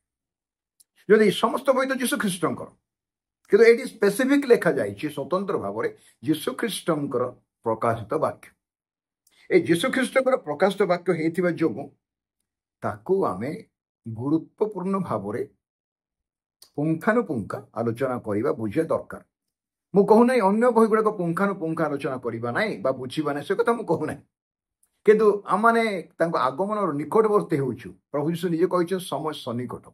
ଯଦି ସମସ୍ତ ବହି ତ ଯୀଶୁଖ୍ରୀଷ୍ଟଙ୍କର, କିନ୍ତୁ ଏଇଠି ସ୍ପେସିଫିକ ଲେଖାଯାଇଛି ସ୍ୱତନ୍ତ୍ର ଭାବରେ ଯୀଶୁଖ୍ରୀଷ୍ଟଙ୍କର ପ୍ରକାଶିତ ବାକ୍ୟ। এই ଯୀଶୁଖ୍ରୀଷ୍ଟଙ୍କର ପ୍ରକାଶିତ ବାକ୍ୟ ହେଇଥିବା ଯୋଗୁଁ ତାକୁ ଆମେ ଗୁରୁତ୍ୱପୂର୍ଣ୍ଣ ଭାବରେ ପୁଙ୍ଖାନୁପୁଙ୍ଖ ଆଲୋଚନା କରିବା, ବୁଝିବା ଦରକାର। ମୁଁ କହୁନାହିଁ ଅନ୍ୟ ବହି ଗୁଡ଼ାକ ପୁଙ୍ଖାନୁପୁଙ୍ଖ ଆଲୋଚନା କରିବା ନାହିଁ ବା ବୁଝିବା ନାହିଁ, ସେ କଥା ମୁଁ କହୁନାହିଁ। କିନ୍ତୁ ଆମମାନେ ତାଙ୍କ ଆଗମନର ନିକଟବର୍ତ୍ତୀ ହେଉଛୁ। ପ୍ରଭୁ ଯୀଶୁ ନିଜେ କହିଛନ୍ତି ସମୟ ସନ୍ନିକଟ।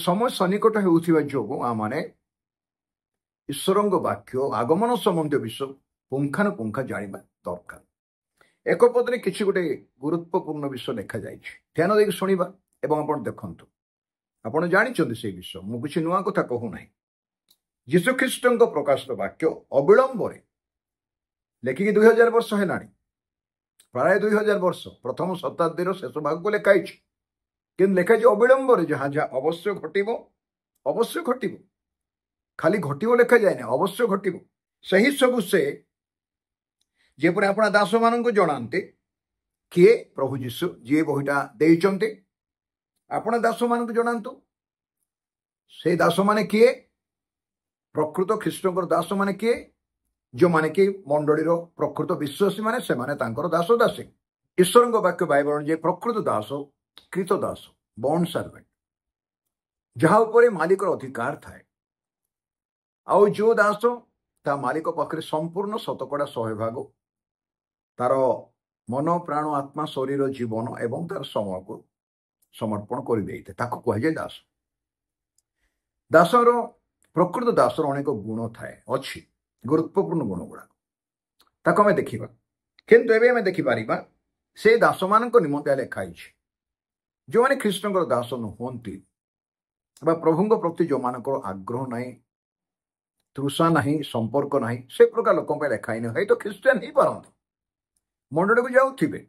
ସମୟ ସନ୍ନିକଟ ହେଉଥିବା ଯୋଗୁଁ ଆମମାନେ ଈଶ୍ୱରଙ୍କ ବାକ୍ୟ ଆଗମନ ସମ୍ବନ୍ଧୀୟ ବିଷୟ ପୁଙ୍ଖାନୁପୁଙ୍ଖ ଜାଣିବା ଦରକାର। ଏକ ପଦରେ କିଛି ଗୋଟେ ଗୁରୁତ୍ୱପୂର୍ଣ୍ଣ ବିଷୟ ଲେଖାଯାଇଛି, ଧ୍ୟାନ ଦେଇକି ଶୁଣିବା ଏବଂ ଆପଣ ଦେଖନ୍ତୁ। ଆପଣ ଜାଣିଛନ୍ତି ସେଇ ବିଷୟ, ମୁଁ କିଛି ନୂଆ କଥା କହୁନାହିଁ। ଯୀଶୁଖ୍ରୀଷ୍ଟଙ୍କ ପ୍ରକାଶିତ ବାକ୍ୟ ଅବିଳମ୍ବରେ ଲେଖିକି 2000 ବର୍ଷ ହେଲାଣି, ପ୍ରାୟ 2000 ବର୍ଷ, ପ୍ରଥମ ଶତାବ୍ଦୀର ଶେଷ ଭାଗକୁ ଲେଖାଇଛି। କିନ୍ତୁ ଲେଖାଇଛି ଅବିଳମ୍ବରେ ଯାହା ଯାହା ଅବଶ୍ୟ ଘଟିବ, ଅବଶ୍ୟ ଘଟିବ। ଖାଲି ଘଟିବ ଲେଖାଯାଏନି, ଅବଶ୍ୟ ଘଟିବ। ସେହି ସବୁ ସେ ଯେପରି ଆପଣ ଦାସମାନଙ୍କୁ ଜଣାନ୍ତି। କିଏ? ପ୍ରଭୁ ଯୀଶୁ ଯିଏ ବହିଟା ଦେଇଛନ୍ତି। ଆପଣ ଦାସମାନଙ୍କୁ ଜଣାନ୍ତୁ। ସେ ଦାସମାନେ କିଏ? ପ୍ରକୃତ ଖ୍ରୀଷ୍ଟଙ୍କର ଦାସମାନେ କିଏ? ଯେଉଁମାନେ କି ମଣ୍ଡଳୀର ପ୍ରକୃତ ବିଶ୍ୱାସୀ ମାନେ, ସେମାନେ ତାଙ୍କର ଦାସ ଦାସୀ। ଈଶ୍ୱରଙ୍କ ବାକ୍ୟ ବାଇବଲ ଯେ ପ୍ରକୃତ ଦାସ, କୃତ ଦାସ, ବଣ୍ଡ ସର୍ଭେଣ୍ଟ, ଯାହା ଉପରେ ମାଲିକର ଅଧିକାର ଥାଏ। ଆଉ ଯେଉଁ ଦାସ ତା ମାଲିକ ପାଖରେ ସମ୍ପୂର୍ଣ୍ଣ ଶତକଡ଼ା 100% ତାର ମନ, ପ୍ରାଣ, ଆତ୍ମା, ଶରୀର, ଜୀବନ ଏବଂ ତାର ସମୟକୁ ସମର୍ପଣ କରିଦେଇଥାଏ, ତାକୁ କୁହାଯାଏ ଦାସ। ଦାସର ପ୍ରକୃତ ଦାସର ଅନେକ ଗୁଣ ଥାଏ, ଅଛି ଗୁରୁତ୍ୱପୂର୍ଣ୍ଣ ଗୁଣ ଗୁଡ଼ାକ, ତାକୁ ଆମେ ଦେଖିବା। କିନ୍ତୁ ଏବେ ଆମେ ଦେଖିପାରିବା ସେ ଦାସମାନଙ୍କ ନିମନ୍ତେ ଲେଖାଇଛି ଯେଉଁମାନେ ଖ୍ରୀଷ୍ଟଙ୍କର ଦାସ ନୁହନ୍ତି ବା ପ୍ରଭୁଙ୍କ ପ୍ରତି ଯେଉଁମାନଙ୍କର ଆଗ୍ରହ ନାହିଁ, ତୃଷା ନାହିଁ, ସମ୍ପର୍କ ନାହିଁ, ସେ ପ୍ରକାର ଲୋକଙ୍କ ପାଇଁ ଲେଖାଇନି। ହয়তো ଖ୍ରୀଷ୍ଟିଆନ ହେଇପାରନ୍ତି, ମଣ୍ଡଳୀକୁ ଯାଉଥିବେ,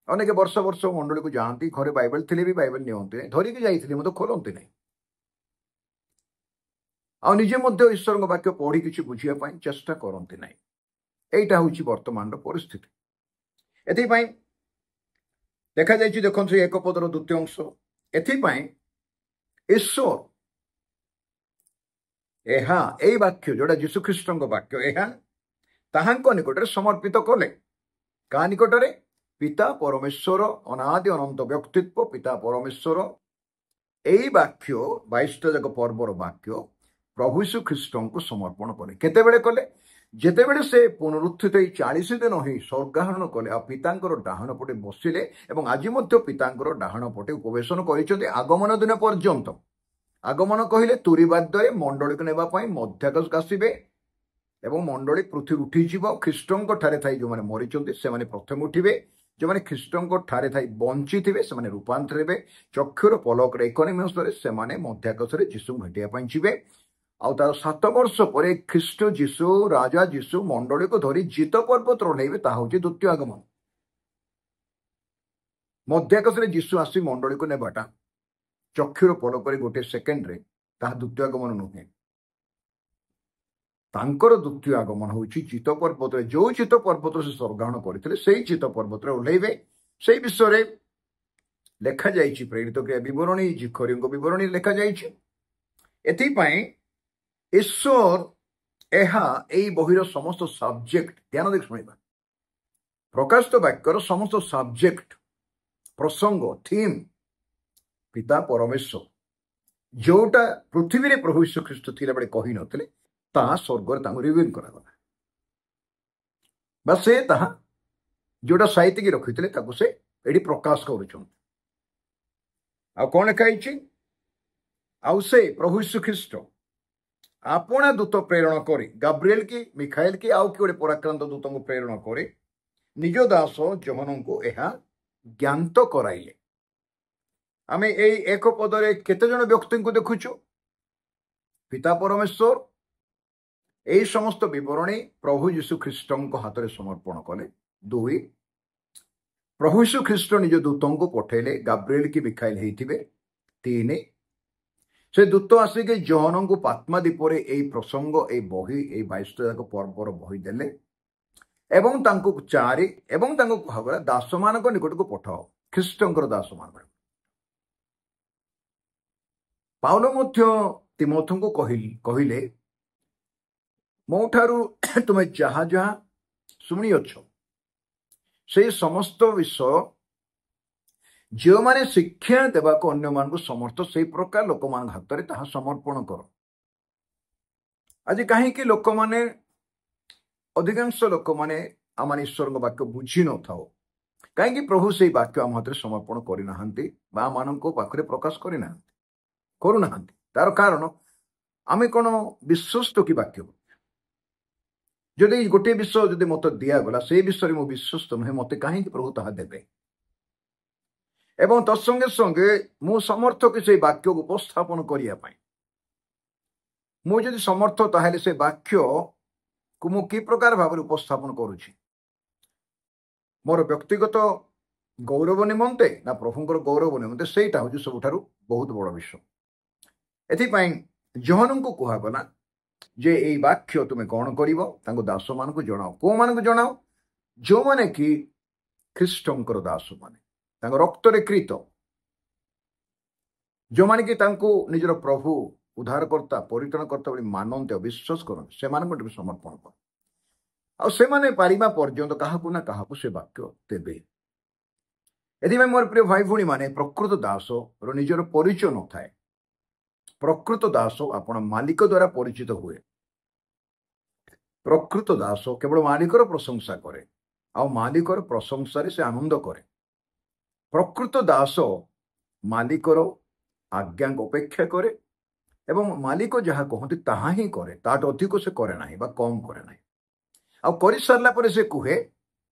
ଅନେକ ବର୍ଷ ବର୍ଷ ମଣ୍ଡଳୀକୁ ଯାଆନ୍ତି, ଘରେ ବାଇବେଲ ଥିଲେ ବି ବାଇବେଲ ନିଅନ୍ତି ନାହିଁ, ଧରିକି ଯାଇଥିଲେ ମଧ୍ୟ ଖୋଲନ୍ତି ନାହିଁ, ଆଉ ନିଜେ ମଧ୍ୟ ଈଶ୍ୱରଙ୍କ ବାକ୍ୟ ପଢ଼ି କିଛି ବୁଝିବା ପାଇଁ ଚେଷ୍ଟା କରନ୍ତି ନାହିଁ। ଏଇଟା ହେଉଛି ବର୍ତ୍ତମାନର ପରିସ୍ଥିତି। ଏଥିପାଇଁ ଲେଖାଯାଇଛି, ଦେଖନ୍ତୁ ଏକ ପଦର ଦ୍ୱିତୀୟ ଅଂଶ, ଏଥିପାଇଁ ଈଶ୍ୱର ଏହା, ଏଇ ବାକ୍ୟ ଯୋଉଟା ଯୀଶୁଖ୍ରୀଷ୍ଟଙ୍କ ବାକ୍ୟ, ଏହା ତାହାଙ୍କ ନିକଟରେ ସମର୍ପିତ କଲେ। କାହା ନିକଟରେ? ପିତା ପରମେଶ୍ୱର, ଅନାଦି ଅନନ୍ତ ବ୍ୟକ୍ତିତ୍ୱ ପିତା ପରମେଶ୍ୱର। ଏଇ ବାକ୍ୟ 22ଟା ଯାକ ପର୍ବର ବାକ୍ୟ ପ୍ରଭୁ ଯୀଶୁଖ୍ରୀଷ୍ଟଙ୍କୁ ସମର୍ପଣ କଲେ। କେତେବେଳେ କଲେ? ଯେତେବେଳେ ସେ ପୁନରୁତ୍ଥିତ 40 ଦିନ ହୋଇ ସ୍ୱର୍ଗାରୋହଣ କଲେ ଆଉ ପିତାଙ୍କର ଡାହାଣ ପଟେ ବସିଲେ ଏବଂ ଆଜି ମଧ୍ୟ ପିତାଙ୍କର ଡାହାଣ ପଟେ ଉପବେଶନ କରିଛନ୍ତି ଆଗମନ ଦିନ ପର୍ଯ୍ୟନ୍ତ। ଆଗମନ କହିଲେ ତୁରୀବାଦ୍ୟରେ ମଣ୍ଡଳୀକୁ ନେବା ପାଇଁ ମଧ୍ୟାକାଶକୁ ଆସିବେ ଏବଂ ମଣ୍ଡଳୀ ପୃଥିବୀ ଉଠିଯିବ। ଖ୍ରୀଷ୍ଟଙ୍କ ଠାରେ ଥାଇ ଯେଉଁମାନେ ମରିଛନ୍ତି ସେମାନେ ପ୍ରଥମେ ଉଠିବେ, ଯେଉଁମାନେ ଖ୍ରୀଷ୍ଟଙ୍କ ଠାରେ ଥାଇ ବଞ୍ଚିଥିବେ ସେମାନେ ରୂପାନ୍ତର ହେବେ। ଚକ୍ଷୁର ପଲକରେ ଏକ ନିମିଷରେ ସେମାନେ ମଧ୍ୟାକାଶରେ ଯୀଶୁଙ୍କୁ ଭେଟିବା ପାଇଁ ଯିବେ। ଆଉ ତାର 7 ବର୍ଷ ପରେ ଖ୍ରୀଷ୍ଟ ଯୀଶୁ, ରାଜା ଯୀଶୁ ମଣ୍ଡଳୀକୁ ଧରି ଜିତ ପର୍ବତରେ ଓହ୍ଲାଇବେ, ତାହା ହେଉଛି ଦ୍ୱିତୀୟ ଆଗମନ। ମଧ୍ୟାକାଶରେ ଯୀଶୁ ଆସି ମଣ୍ଡଳୀକୁ ନେବାଟା ଚକ୍ଷୁର ପଲକରେ ଗୋଟେ ସେକେଣ୍ଡରେ, ତାହା ଦ୍ୱିତୀୟ ଆଗମନ ନୁହେଁ। ତାଙ୍କର ଦ୍ୱିତୀୟ ଆଗମନ ହେଉଛି ଜିତ ପର୍ବତରେ, ଯେଉଁ ଜିତ ପର୍ବତରେ ସେ ସ୍ୱର୍ଗାରୋହଣ କରିଥିଲେ ସେଇ ଜିତ ପର୍ବତରେ ଓହ୍ଲାଇବେ। ସେଇ ବିଷୟରେ ଲେଖାଯାଇଛି ପ୍ରେରିତ କ୍ରିୟା ବିବରଣୀ, ଜିଖରୀଙ୍କ ବିବରଣୀ ଲେଖାଯାଇଛି। ଏଥିପାଇଁ ଈଶ୍ୱର ଏହା ଏଇ ବହିର ସମସ୍ତ ସବଜେକ୍ଟ, ଧ୍ୟାନ ଦେଇକି ଶୁଣିବା, ପ୍ରକାଶିତ ବାକ୍ୟର ସମସ୍ତ ସବଜେକ୍ଟ, ପ୍ରସଙ୍ଗ, ଥିମ୍ ପିତା ପରମେଶ୍ୱର, ଯୋଉଟା ପୃଥିବୀରେ ପ୍ରଭୁ ଯୀଶୁଖ୍ରୀଷ୍ଟ ଥିଲାବେଳେ କହିନଥିଲେ ତାହା ସ୍ୱର୍ଗରେ ତାଙ୍କୁ ରିଭିଲ୍ କରାଗଲା। ବା ସେ ତାହା ଯୋଉଟା ସାଇତିକି ରଖିଥିଲେ ତାକୁ ସେ ଏଠି ପ୍ରକାଶ କରୁଛନ୍ତି। ଆଉ କଣ ଲେଖା ହେଇଛି? ଆଉ ସେ ପ୍ରଭୁ ଯୀଶୁ ଖ୍ରୀଷ୍ଟ ଆପଣା ଦୂତ ପ୍ରେରଣ କରି ଗାବ୍ରିଏଲ କି ମିଖାଏଲ କି ଆଉ କି ଗୋଟେ ପରାକ୍ରାନ୍ତ ଦୂତଙ୍କୁ ପ୍ରେରଣ କରି ନିଜ ଦାସ ଯୋହନଙ୍କୁ ଏହା ଜ୍ଞାତ କରାଇଲେ। ଆମେ ଏଇ ଏକ ପଦରେ କେତେ ଜଣ ବ୍ୟକ୍ତିଙ୍କୁ ଦେଖୁଛୁ? ପିତା ପରମେଶ୍ୱର ଏହି ସମସ୍ତ ବିବରଣୀ ପ୍ରଭୁ ଯୀଶୁ ଖ୍ରୀଷ୍ଟଙ୍କ ହାତରେ ସମର୍ପଣ କଲେ। 2, ପ୍ରଭୁ ଯୀଶୁ ଖ୍ରୀଷ୍ଟ ନିଜ ଦୂତଙ୍କୁ ପଠେଇଲେ, ଗାବ୍ରିଏଲ କି ମିଖାଏଲ ହେଇଥିବେ। 3, ସେ ଦୂତ ଆସିକି ଯୋହନଙ୍କୁ ପାତ୍ମା ଦ୍ୱୀପରେ ଏଇ ପ୍ରସଙ୍ଗ, ଏଇ ବହି, ଏଇ 22ଟା ଯାକ ପର୍ବର ବହି ଦେଲେ ଏବଂ ତାଙ୍କୁ 4 ଏବଂ ତାଙ୍କୁ କୁହାଗଲା ଦାସମାନଙ୍କ ନିକଟକୁ ପଠାଅ, ଖ୍ରୀଷ୍ଟଙ୍କର ଦାସମାନଙ୍କ। ପାଉଲ ମଧ୍ୟ ତିମୋଥଙ୍କୁ କହିଲେ ମୋ ଠାରୁ ତୁମେ ଯାହା ଯାହା ଶୁଣିଅଛ ସେଇ ସମସ୍ତ ବିଷୟ ଯେଉଁମାନେ ଶିକ୍ଷା ଦେବାକୁ ଅନ୍ୟମାନଙ୍କୁ ସମର୍ଥ ସେଇ ପ୍ରକାର ଲୋକମାନଙ୍କ ହାତରେ ତାହା ସମର୍ପଣ କର। ଆଜି କାହିଁକି ଲୋକମାନେ, ଅଧିକାଂଶ ଲୋକମାନେ ଆମେ ଈଶ୍ୱରଙ୍କ ବାକ୍ୟ ବୁଝି ନଥାଉ? କାହିଁକି ପ୍ରଭୁ ସେଇ ବାକ୍ୟ ଆମ ହାତରେ ସମର୍ପଣ କରିନାହାନ୍ତି ବା ଆମମାନଙ୍କ ପାଖରେ ପ୍ରକାଶ କରୁନାହାନ୍ତି? ତାର କାରଣ ଆମେ କ'ଣ ବିଶ୍ୱସ୍ତ କି ବାକ୍ୟ? ଯଦି ଗୋଟିଏ ବିଷୟ ଯଦି ମତେ ଦିଆଗଲା ସେଇ ବିଷୟରେ ମୁଁ ବିଶ୍ୱସ୍ତ ନୁହେଁ, ମତେ କାହିଁକି ପ୍ରଭୁ ତାହା ଦେବେ? ଏବଂ ତତ୍ସଙ୍ଗେ ସଙ୍ଗେ ମୁଁ ସମର୍ଥ କି ସେଇ ବାକ୍ୟକୁ ଉପସ୍ଥାପନ କରିବା ପାଇଁ? ମୁଁ ଯଦି ସମର୍ଥ ତାହେଲେ ସେ ବାକ୍ୟକୁ ମୁଁ କି ପ୍ରକାର ଭାବରେ ଉପସ୍ଥାପନ କରୁଛି? ମୋର ବ୍ୟକ୍ତିଗତ ଗୌରବ ନିମନ୍ତେ ନା ପ୍ରଭୁଙ୍କର ଗୌରବ ନିମନ୍ତେ? ସେଇଟା ହେଉଛି ସବୁଠାରୁ ବହୁତ ବଡ଼ ବିଷୟ। ଏଥିପାଇଁ ଯୋହନଙ୍କୁ କୁହାଗଲା ଯେ ଏଇ ବାକ୍ୟ ତୁମେ କ'ଣ କରିବ? ତାଙ୍କ ଦାସମାନଙ୍କୁ ଜଣାଅ। କୋଉମାନଙ୍କୁ ଜଣାଅ? ଯେଉଁମାନେ କି ଖ୍ରୀଷ୍ଟଙ୍କର ଦାସମାନେ, ତାଙ୍କ ରକ୍ତରେ କ୍ରୀତ, ଯେଉଁମାନେ କି ତାଙ୍କୁ ନିଜର ପ୍ରଭୁ, ଉଦ୍ଧାରକର୍ତ୍ତା, ପରିତ୍ରାଣକର୍ତ୍ତା ବୋଲି ମାନନ୍ତି ଆଉ ବିଶ୍ୱାସ କରନ୍ତି, ସେମାନଙ୍କୁ ଟିକେ ସମର୍ପଣ କର। ଆଉ ସେମାନେ ପାରିବା ପର୍ଯ୍ୟନ୍ତ କାହାକୁ ନା କାହାକୁ ସେ ବାକ୍ୟ ଦେବେ। ଏଥିପାଇଁ ମୋର ପ୍ରିୟ ଭାଇ ଭଉଣୀ ମାନେ, ପ୍ରକୃତ ଦାସର ନିଜର ପରିଚୟ ନଥାଏ। ପ୍ରକୃତ ଦାସ ଆପଣ ମାଲିକ ଦ୍ୱାରା ପରିଚିତ ହୁଏ। ପ୍ରକୃତ ଦାସ କେବଳ ମାଲିକର ପ୍ରଶଂସା କରେ ଆଉ ମାଲିକର ପ୍ରଶଂସାରେ ସେ ଆନନ୍ଦ କରେ। ପ୍ରକୃତ ଦାସ ମାଲିକର ଆଜ୍ଞାଙ୍କୁ ଅପେକ୍ଷା କରେ ଏବଂ ମାଲିକ ଯାହା କହନ୍ତି ତାହା ହିଁ କରେ, ତାଠୁ ଅଧିକ ସେ କରେ ନାହିଁ ବା କମ୍ କରେ ନାହିଁ। ଆଉ କରିସାରିଲା ପରେ ସେ କୁହେ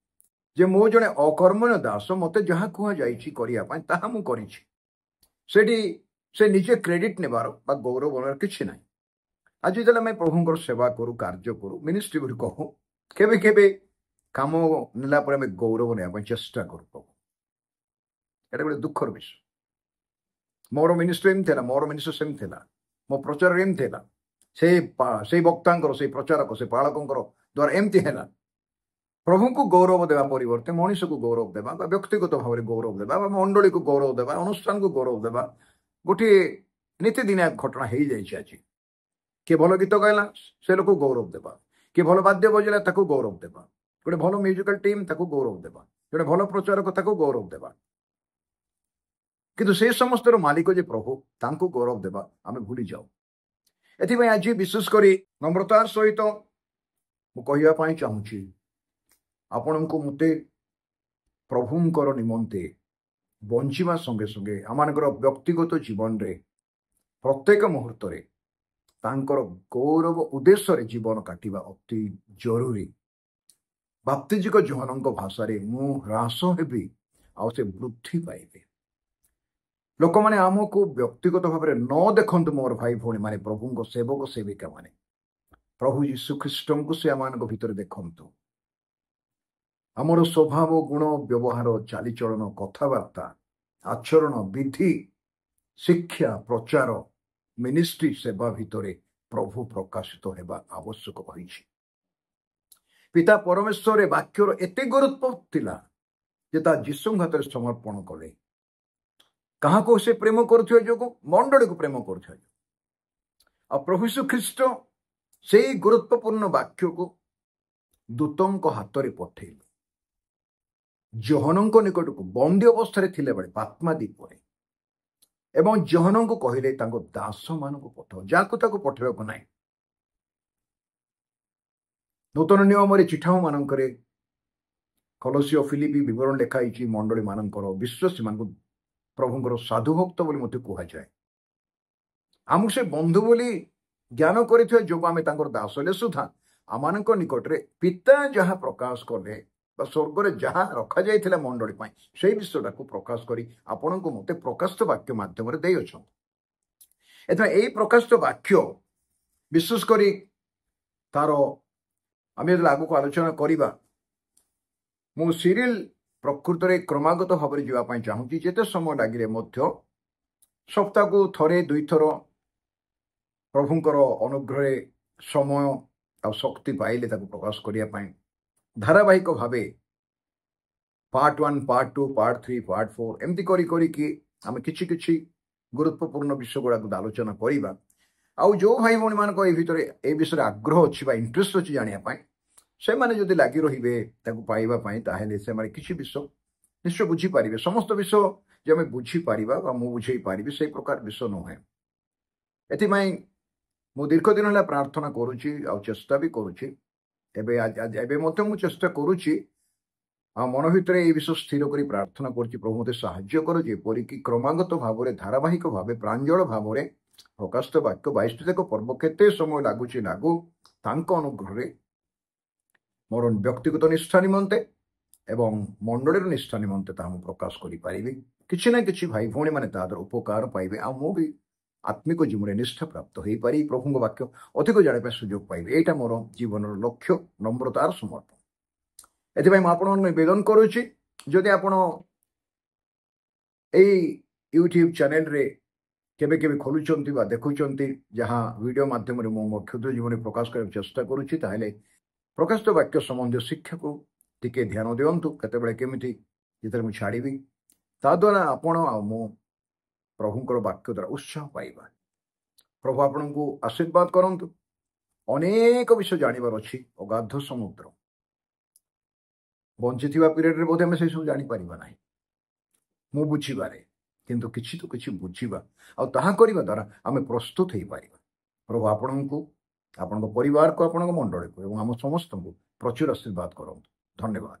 ଯେ ମୁଁ ଜଣେ ଅକର୍ମଣ୍ୟ ଦାସ, ମତେ ଯାହା କୁହାଯାଇଛି କରିବା ପାଇଁ ତାହା ମୁଁ କରିଛି। ସେଠି ସେ ନିଜେ କ୍ରେଡିଟ୍ ନେବାର ବା ଗୌରବ ନେବାର କିଛି ନାହିଁ। ଆଜି ଯେତେବେଳେ ଆମେ ପ୍ରଭୁଙ୍କର ସେବା କରୁ, କାର୍ଯ୍ୟ କରୁ, ମିନିଷ୍ଟ୍ରି ବୋଲି କହୁ, କେବେ କେବେ କାମ ନେଲା ପରେ ଆମେ ଗୌରବ ନେବା ପାଇଁ ଚେଷ୍ଟା କରୁ। ପ୍ରଭୁ, ଏଇଟା ଗୋଟେ ଦୁଃଖର ବିଷୟ। ମୋର ମିନିଷ୍ଟ୍ରି ଏମିତି ଥିଲା, ମୋର ମିନିଷ୍ଟ୍ରି ସେମିତି ଥିଲା, ମୋ ପ୍ରଚାର ଏମିତି ଥିଲା, ସେଇ ବକ୍ତାଙ୍କର, ସେଇ ପ୍ରଚାରକ, ସେ ପାଳକଙ୍କର ଦ୍ୱାରା ଏମିତି ହେଲା। ପ୍ରଭୁଙ୍କୁ ଗୌରବ ଦେବା ପରିବର୍ତ୍ତେ ମଣିଷକୁ ଗୌରବ ଦେବା ବା ବ୍ୟକ୍ତିଗତ ଭାବରେ ଗୌରବ ଦେବା ବା ମଣ୍ଡଳୀକୁ ଗୌରବ ଦେବା, ଅନୁଷ୍ଠାନକୁ ଗୌରବ ଦେବା ଗୋଟିଏ ନୀତିଦିନିଆ ଘଟଣା ହେଇଯାଇଛି ଆଜି। କିଏ ଭଲ ଗୀତ ଗାଇଲା ସେ ଲୋକକୁ ଗୌରବ ଦେବା, କିଏ ଭଲ ବାଦ୍ୟ ବଜେଇଲା ତାକୁ ଗୌରବ ଦେବା, ଗୋଟେ ଭଲ ମ୍ୟୁଜିକାଲ ଟିମ୍ ତାକୁ ଗୌରବ ଦେବା, ଗୋଟେ ଭଲ ପ୍ରଚାରକ ତାକୁ ଗୌରବ ଦେବା। କିନ୍ତୁ ସେ ସମସ୍ତର ମାଲିକ ଯେ ପ୍ରଭୁ, ତାଙ୍କୁ ଗୌରବ ଦେବା ଆମେ ଭୁଲି ଯାଉ। ଏଥିପାଇଁ ଆଜି ବିଶେଷ କରି ନମ୍ରତାର ସହିତ ମୁଁ କହିବା ପାଇଁ ଚାହୁଁଛି, ଆପଣଙ୍କୁ ମୋତେ ପ୍ରଭୁଙ୍କର ନିମନ୍ତେ ବଞ୍ଚିବା ସଙ୍ଗେ ସଙ୍ଗେ ଆମମାନଙ୍କର ବ୍ୟକ୍ତିଗତ ଜୀବନରେ ପ୍ରତ୍ୟେକ ମୁହୂର୍ତ୍ତରେ ତାଙ୍କର ଗୌରବ ଉଦ୍ଦେଶ୍ୟରେ ଜୀବନ କାଟିବା ଅତି ଜରୁରୀ। ବାପ୍ତିଜିକ ଯୋହନଙ୍କ ଭାଷାରେ ମୁଁ ହ୍ରାସ ହେବି ଆଉ ସେ ବୃଦ୍ଧି ପାଇବେ। ଲୋକମାନେ ଆମକୁ ବ୍ୟକ୍ତିଗତ ଭାବରେ ନ ଦେଖନ୍ତୁ, ମୋର ଭାଇ ଭଉଣୀ ମାନେ, ପ୍ରଭୁଙ୍କ ସେବକ ସେବିକା ମାନେ, ପ୍ରଭୁ ଯୀଶୁ ଖ୍ରୀଷ୍ଟଙ୍କୁ ସେ ଆମମାନଙ୍କ ଭିତରେ ଦେଖନ୍ତୁ। ଆମର ସ୍ୱଭାବ, ଗୁଣ, ବ୍ୟବହାର, ଚାଲିଚଳନ, କଥାବାର୍ତ୍ତା, ଆଚରଣ, ବିଧି, ଶିକ୍ଷା, ପ୍ରଚାର, ମିନିଷ୍ଟ୍ରି, ସେବା ଭିତରେ ପ୍ରଭୁ ପ୍ରକାଶିତ ହେବା ଆବଶ୍ୟକ ରହିଛି। ପିତା ପରମେଶ୍ୱର ବାକ୍ୟର ଏତେ ଗୁରୁତ୍ୱ ଥିଲା ଯେ ତା ଯୀଶୁଙ୍କ ହାତରେ ସମର୍ପଣ କଲେ। କାହାକୁ ସେ ପ୍ରେମ କରୁଥିବା ଯୋଗୁଁ? ମଣ୍ଡଳୀକୁ ପ୍ରେମ କରୁଥିବା ଯୋଗୁଁ। ଆଉ ପ୍ରଭୁ ଯୀଶୁ ଖ୍ରୀଷ୍ଟ ସେଇ ଗୁରୁତ୍ୱପୂର୍ଣ୍ଣ ବାକ୍ୟକୁ ଦୂତଙ୍କ ହାତରେ ପଠେଇଲେ ଯୋହନଙ୍କ ନିକଟକୁ, ବନ୍ଦୀ ଅବସ୍ଥାରେ ଥିଲାବେଳେ ପାତ୍ମା ଦ୍ୱୀପରେ, ଏବଂ ଯୋହନଙ୍କୁ କହିଲେ ତାଙ୍କ ଦାସମାନଙ୍କୁ ପଠାଅ, ଯାହାକୁ ତାକୁ ପଠାଇବାକୁ ନାହିଁ। ନୂତନ ନିୟମରେ ଚିଠାମାନଙ୍କରେ କଲୋସିଓ ଫିଲିପି ବିବରଣୀ ଲେଖା ହେଇଛି ମଣ୍ଡଳୀ ମାନଙ୍କର ବିଶ୍ୱାସୀ ମାନଙ୍କୁ ପ୍ରଭୁଙ୍କର ସାଧୁଭକ୍ତ ବୋଲି ମଧ୍ୟ କୁହାଯାଏ। ଆମକୁ ସେ ବନ୍ଧୁ ବୋଲି ଜ୍ଞାନ କରିଥିବା ଯୋଗୁଁ ଆମେ ତାଙ୍କର ଦାସ ହେଲେ ସୁଦ୍ଧା ଆମମାନଙ୍କ ନିକଟରେ ପିତା ଯାହା ପ୍ରକାଶ କଲେ ବା ସ୍ୱର୍ଗରେ ଯାହା ରଖାଯାଇଥିଲା ମଣ୍ଡଳୀ ପାଇଁ ସେଇ ବିଷୟଟାକୁ ପ୍ରକାଶ କରି ଆପଣଙ୍କୁ ମୋତେ ପ୍ରକାଶିତ ବାକ୍ୟ ମାଧ୍ୟମରେ ଦେଇଅଛନ୍ତି। ଏଥିପାଇଁ ଏଇ ପ୍ରକାଶିତ ବାକ୍ୟ ବିଶେଷ କରି ତାର ଆମେ ଯେତେବେଳେ ଆଗକୁ ଆଲୋଚନା କରିବା, ମୁଁ ସିରିଏଲ ପ୍ରକୃତରେ କ୍ରମାଗତ ଭାବରେ ଯିବା ପାଇଁ ଚାହୁଁଛି। ଯେତେ ସମୟ ଲାଗିଲେ ମଧ୍ୟ ସପ୍ତାହକୁ ଥରେ ଦୁଇଥର ପ୍ରଭୁଙ୍କର ଅନୁଗ୍ରହରେ ସମୟ ଆଉ ଶକ୍ତି ପାଇଲେ ତାକୁ ପ୍ରକାଶ କରିବା ପାଇଁ ଧାରାବାହିକ ଭାବେ ପାର୍ଟ 1, ପାର୍ଟ 2, ପାର୍ଟ 3, ପାର୍ଟ 4 ଏମିତି କରିକି ଆମେ କିଛି କିଛି ଗୁରୁତ୍ୱପୂର୍ଣ୍ଣ ବିଷୟ ଗୁଡ଼ାକୁ ଆଲୋଚନା କରିବା। ଆଉ ଯେଉଁ ଭାଇ ଭଉଣୀମାନଙ୍କ ଏ ବିଷୟରେ ଆଗ୍ରହ ଅଛି ବା ଇଣ୍ଟରେଷ୍ଟ ଅଛି ଜାଣିବା ପାଇଁ, ସେମାନେ ଯଦି ଲାଗି ରହିବେ ତାକୁ ପାଇବା ପାଇଁ, ତାହେଲେ ସେମାନେ କିଛି ବିଷୟ ନିଶ୍ଚୟ ବୁଝିପାରିବେ। ସମସ୍ତ ବିଷୟ ଯେ ଆମେ ବୁଝିପାରିବା ବା ମୁଁ ବୁଝେଇ ପାରିବି ସେଇ ପ୍ରକାର ବିଷୟ ନୁହେଁ। ଏଥିପାଇଁ ମୁଁ ଦୀର୍ଘ ଦିନ ହେଲା ପ୍ରାର୍ଥନା କରୁଛି ଆଉ ଚେଷ୍ଟା ବି କରୁଛି। ଏବେ ମଧ୍ୟ ମୁଁ ଚେଷ୍ଟା କରୁଛି ଆଉ ମନ ଭିତରେ এই ବିଷୟ ସ୍ଥିର କରି ପ୍ରାର୍ଥନା କରୁଛି, ପ୍ରଭୁ ମୋତେ ସାହାଯ୍ୟ କର ଯେପରିକି କ୍ରମାଗତ ଭାବରେ ଧାରାବାହିକ ଭାବେ ପ୍ରାଞ୍ଜଳ ଭାବରେ ପ୍ରକାଶିତ ବାକ୍ୟ 22ଟି ଯାକ ପର୍ବ କେତେ ସମୟ ଲାଗୁଛି ଲାଗୁ, ତାଙ୍କ ଅନୁଗ୍ରହରେ ମୋର ବ୍ୟକ୍ତିଗତ ନିଷ୍ଠା ନିମନ୍ତେ ଏବଂ ମଣ୍ଡଳୀର ନିଷ୍ଠା ନିମନ୍ତେ ତାହା ମୁଁ ପ୍ରକାଶ କରିପାରିବି। କିଛି ନା କିଛି ଭାଇ ଭଉଣୀମାନେ ତା ଦ୍ୱାରା ଉପକାର ପାଇବେ ଆଉ ମୁଁ ବି ଆତ୍ମିକ ଜୀବନରେ ନିଷ୍ଠା ପ୍ରାପ୍ତ ହୋଇପାରି ପ୍ରଭୁଙ୍କ ବାକ୍ୟ ଅଧିକ ଜାଣିବା ପାଇଁ ସୁଯୋଗ ପାଇବି। ଏଇଟା ମୋର ଜୀବନର ଲକ୍ଷ୍ୟ, ନମ୍ରତାର ସମର୍ପଣ। ଏଥିପାଇଁ ମୁଁ ଆପଣଙ୍କୁ ନିବେଦନ କରୁଛି, ଯଦି ଆପଣ ଏଇ ୟୁଟ୍ୟୁବ ଚ୍ୟାନେଲରେ କେବେ କେବେ ଖୋଲୁଛନ୍ତି ବା ଦେଖୁଛନ୍ତି, ଯାହା ଭିଡ଼ିଓ ମାଧ୍ୟମରେ ମୁଁ ମୋ କ୍ଷୁଦ୍ର ଜୀବନରେ ପ୍ରକାଶ କରିବାକୁ ଚେଷ୍ଟା କରୁଛି, ତାହେଲେ ପ୍ରକାଶିତ ବାକ୍ୟ ସମ୍ବନ୍ଧୀୟ ଶିକ୍ଷାକୁ ଟିକେ ଧ୍ୟାନ ଦିଅନ୍ତୁ। କେତେବେଳେ କେମିତି ଯେତେବେଳେ ମୁଁ ଛାଡ଼ିବି, ତାଦ୍ୱାରା ଆପଣ ଆଉ ମୁଁ ପ୍ରଭୁଙ୍କର ବାକ୍ୟ ଦ୍ୱାରା ଉତ୍ସାହ ପାଇବା। ପ୍ରଭୁ ଆପଣଙ୍କୁ ଆଶୀର୍ବାଦ କରନ୍ତୁ। ଅନେକ ବିଷୟ ଜାଣିବାର ଅଛି, ଅଗାଧ ସମୁଦ୍ର। ବଞ୍ଚିଥିବା ପିରିୟଡ଼ରେ ବୋଧେ ଆମେ ସେସବୁ ଜାଣିପାରିବା ନାହିଁ, ମୁଁ ବୁଝିବାରେ, କିନ୍ତୁ କିଛି ତ କିଛି ବୁଝିବା ଆଉ ତାହା କରିବା ଦ୍ୱାରା ଆମେ ପ୍ରସ୍ତୁତ ହେଇପାରିବା। ପ୍ରଭୁ ଆପଣଙ୍କୁ, ଆପଣଙ୍କ ପରିବାରକୁ, ଆପଣଙ୍କ ମଣ୍ଡଳୀକୁ ଏବଂ ଆମ ସମସ୍ତଙ୍କୁ ପ୍ରଚୁର ଆଶୀର୍ବାଦ କରନ୍ତୁ। ଧନ୍ୟବାଦ।